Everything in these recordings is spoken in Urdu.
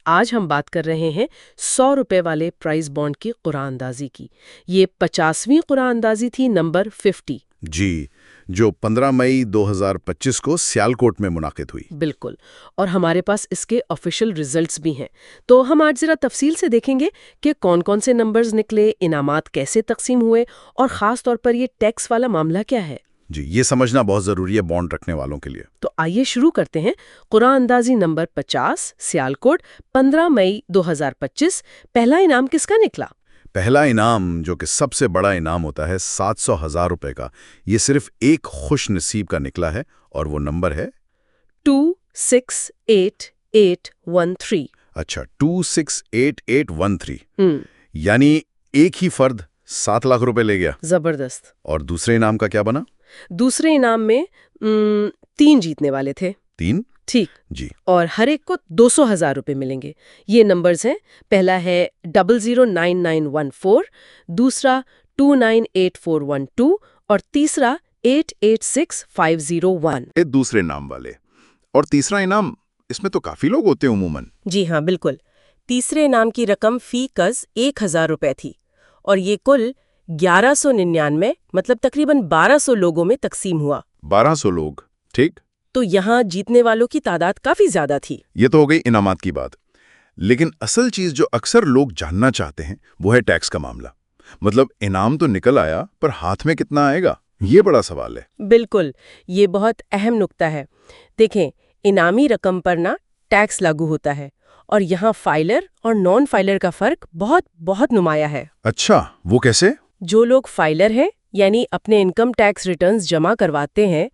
آج ہم بات کر رہے ہیں 100 روپے والے پرائز بانڈ کی قرعہ اندازی کی۔ یہ 50ویں قرعہ اندازی تھی، نمبر 50۔ جی، جو 15 مئی 2025 کو سیالکوٹ میں منعقد ہوئی۔ بالکل، اور ہمارے پاس اس کے آفیشیل ریزلٹس بھی ہیں، تو ہم آج ذرا تفصیل سے دیکھیں گے کہ کون کون سے نمبرز نکلے، انعامات کیسے تقسیم ہوئے، اور خاص طور پر یہ ٹیکس والا معاملہ کیا ہے۔ جی، یہ سمجھنا بہت ضروری ہے بانڈ رکھنے والوں کے لیے۔ تو آئیے شروع کرتے ہیں۔ قرعہ اندازی نمبر 50، سیالکوٹ، 15 مئی 2025۔ پہلا انعام کس کا نکلا؟ پہلا انعام، جو کہ سب سے بڑا انعام ہوتا ہے، 700,000 روپے کا، یہ صرف ایک خوش نصیب کا نکلا ہے، اور وہ نمبر ہے 268813۔ اچھا، 268813۔ یعنی ایک ہی فرد 7 لاکھ روپے لے گیا۔ زبردست۔ اور دوسرے انعام کا کیا بنا؟ دوسرے انعام میں 3 جیتنے والے تھے۔ 3؟ ٹھیک جی۔ اور ہر ایک کو 200,000 روپے ملیں گے۔ یہ نمبرز ہیں، پہلا ہے 009914، دوسرا 298412، اور تیسرا 886501۔ دوسرے انعام والے اور تیسرا انعام، اس میں تو کافی لوگ ہوتے ہیں عموماً۔ جی ہاں، بالکل۔ تیسرے انعام کی رقم فی کز 1000 روپے تھی، اور یہ کل 1199، مطلب تقریباً 1200 لوگوں میں تقسیم ہوا۔ 1200 لوگ، ٹھیک۔ تو یہاں جیتنے والوں کی تعداد کافی زیادہ تھی۔ یہ تو ہو گئی انعامات کی بات، لیکن اصل چیز جو اکثر لوگ جاننا چاہتے ہیں وہ ہے ٹیکس کا معاملہ۔ مطلب انعام تو نکل آیا، پر ہاتھ میں کتنا آئے گا، یہ بڑا سوال ہے۔ بالکل، یہ بہت اہم نکتہ ہے۔ دیکھیں، انعامی رقم پر ٹیکس لاگو ہوتا ہے، اور یہاں فائلر اور نان فائلر کا فرق بہت نمایاں ہے۔ اچھا، وہ کیسے؟ جو لوگ فائلر ہیں، یعنی اپنے انکم ٹیکس ریٹرنز جمع کرواتے ہیں،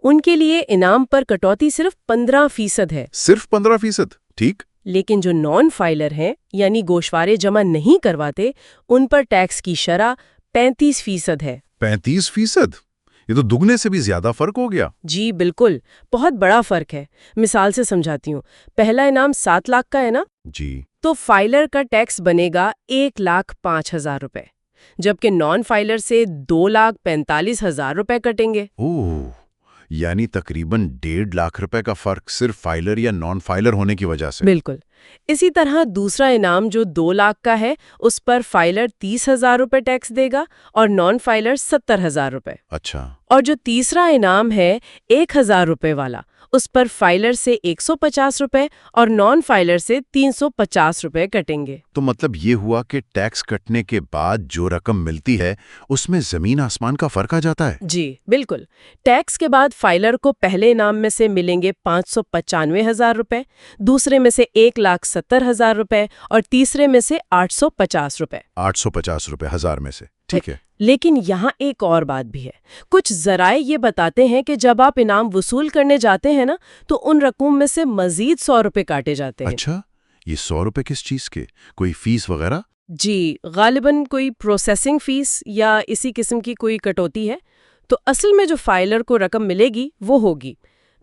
ان کے لیے انعام پر کٹوتی صرف 15% ہے۔ صرف 15%؟ ٹھیک۔ لیکن جو نان فائلر ہیں، یعنی گوشوارے جمع نہیں کرواتے، ان پر ٹیکس کی شرح 35% ہے۔ 35%؟ یہ تو دگنے سے بھی زیادہ فرق ہو گیا۔ جی بالکل، بہت بڑا فرق ہے۔ مثال سے سمجھاتی ہوں۔ پہلا انعام 7 لاکھ کا ہے نا؟ جی۔ تو فائلر کا ٹیکس بنے گا 1,05,000 روپے، جبکہ نان فائلر سے 2,45,000 روپے کٹیں گے۔ اوہ، یعنی تقریباً 1.5 لاکھ روپے کا فرق صرف فائلر یا نان فائلر ہونے کی وجہ سے۔ بالکل۔ اسی طرح دوسرا انعام جو 2 لاکھ کا ہے، اس پر فائلر 30,000 روپے ٹیکس دے گا اور نان فائلر 70,000 روپے۔ اچھا۔ اور جو تیسرا انعام ہے 1,000 روپے والا، اس پر فائلر سے 150 روپے اور نان فائلر سے 350 روپے کٹیں گے۔ تو مطلب یہ ہوا کہ ٹیکس کٹنے کے بعد جو رقم ملتی ہے اس میں زمین آسمان کا فرق آ جاتا ہے۔ جی بالکل۔ ٹیکس کے بعد فائلر کو پہلے انعام میں سے ملیں گے 595,000 روپے، دوسرے میں سے 1,70,000 روپے، اور تیسرے میں سے 850 روپے۔ 850 روپے 1000 میں سے، ٹھیک ہے۔ لیکن یہاں ایک اور بات بھی ہے۔ کچھ ذرائع یہ بتاتے ہیں کہ جب آپ انعام وصول کرنے جاتے ہیں نا، تو ان رقم میں سے مزید 100 روپے کاٹے جاتے ہیں۔ اچھا، یہ 100 روپے کس چیز کے؟ کوئی فیس وغیرہ؟ جی، غالباً کوئی پروسیسنگ فیس یا اسی قسم کی کوئی کٹوتی ہے۔ تو اصل میں جو فائلر کو رقم ملے گی وہ ہوگی: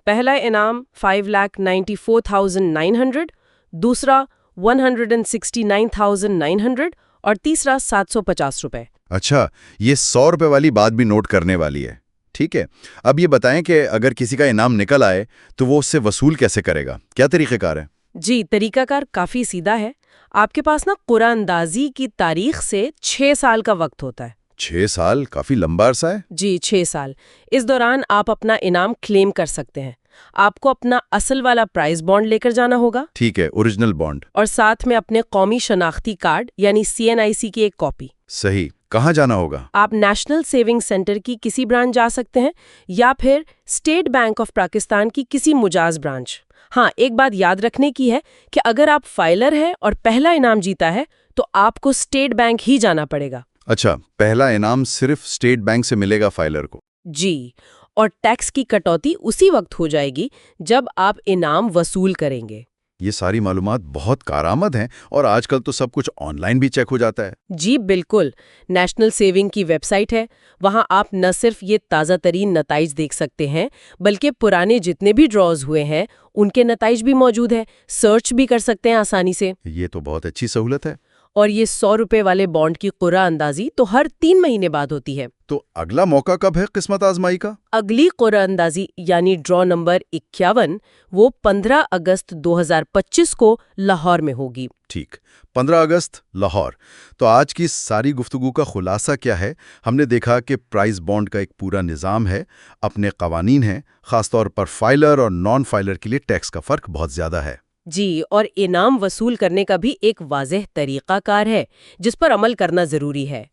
پہلا انعام 5,94,900، دوسرا 169,900، اور تیسرا 750 روپے۔ اچھا، یہ 100 روپے والی بات بھی نوٹ کرنے والی ہے۔ ٹھیک ہے، اب یہ بتائیں کہ اگر کسی کا انعام نکل آئے تو وہ اس سے وصول کیسے کرے گا؟ کیا طریقہ کار ہے؟ جی، طریقہ کار کافی سیدھا ہے۔ آپ کے پاس قرعہ اندازی کی تاریخ سے 6 سال کا وقت ہوتا ہے۔ 6 سال کافی لمبا عرصہ ہے۔ جی، 6 سال۔ اس دوران آپ اپنا انعام کلیم کر سکتے ہیں۔ آپ کو اپنا اصل والا پرائز بانڈ لے کر جانا ہوگا۔ ٹھیک ہے، اوریجنل بانڈ، اور ساتھ میں اپنے قومی شناختی کارڈ یعنی CNIC کی ایک کاپی۔ صحیح۔ کہاں جانا ہوگا؟ آپ نیشنل سیونگ سینٹر کی کسی برانچ جا سکتے ہیں، یا پھر اسٹیٹ بینک آف پاکستان کی کسی مجاز برانچ۔ ہاں، ایک بات یاد رکھنے کی ہے کہ اگر آپ فائلر ہیں اور پہلا انعام جیتا ہے تو آپ کو اسٹیٹ بینک ہی جانا پڑے گا۔ اچھا، پہلا انعام صرف اسٹیٹ بینک سے ملے گا فائلر کو؟ جی، اور ٹیکس کی کٹوتی اسی وقت ہو جائے گی جب آپ انعام وصول کریں گے۔ یہ ساری معلومات بہت کارآمد ہیں، اور آج کل تو سب کچھ آن لائن بھی چیک ہو جاتا ہے۔ جی بالکل، نیشنل سیونگ کی ویب سائٹ ہے، وہاں آپ نہ صرف یہ تازہ ترین نتائج دیکھ سکتے ہیں، بلکہ پرانے جتنے بھی ڈراز ہوئے ہیں ان کے نتائج بھی موجود ہیں، سرچ بھی کر سکتے ہیں آسانی سے۔ یہ تو بہت اچھی سہولت ہے۔ اور یہ 100 روپے والے بانڈ کی قرعہ اندازی تو ہر 3 مہینے بعد ہوتی ہے۔ تو اگلا موقع کب ہے قسمت آزمائی کا؟ اگلی قرعہ اندازی یعنی ڈرا نمبر 51 وہ 15 اگست 2025 کو لاہور میں ہوگی۔ ٹھیک، 15 اگست لاہور۔ تو آج کی ساری گفتگو کا خلاصہ کیا ہے؟ ہم نے دیکھا کہ پرائز بانڈ کا ایک پورا نظام ہے، اپنے قوانین ہیں، خاص طور پر فائلر اور نان فائلر کے لیے ٹیکس کا فرق بہت زیادہ ہے۔ جی، اور انعام وصول کرنے کا بھی ایک واضح طریقہ کار ہے جس پر عمل کرنا ضروری ہے۔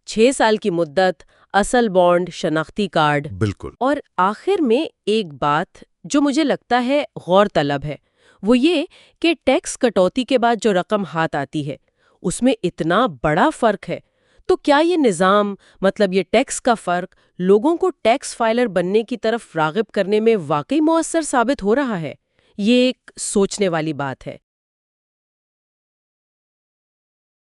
6 سال کی مدت، اصل بانڈ، شناختی کارڈ۔ بالکل۔ اور آخر میں ایک بات جو مجھے لگتا ہے غور طلب ہے، وہ یہ کہ ٹیکس کٹوتی کے بعد جو رقم ہاتھ آتی ہے اس میں اتنا بڑا فرق ہے، تو کیا یہ نظام، مطلب یہ ٹیکس کا فرق، لوگوں کو ٹیکس فائلر بننے کی طرف راغب کرنے میں واقعی مؤثر ثابت ہو رہا ہے؟ یہ ایک سوچنے والی بات ہے۔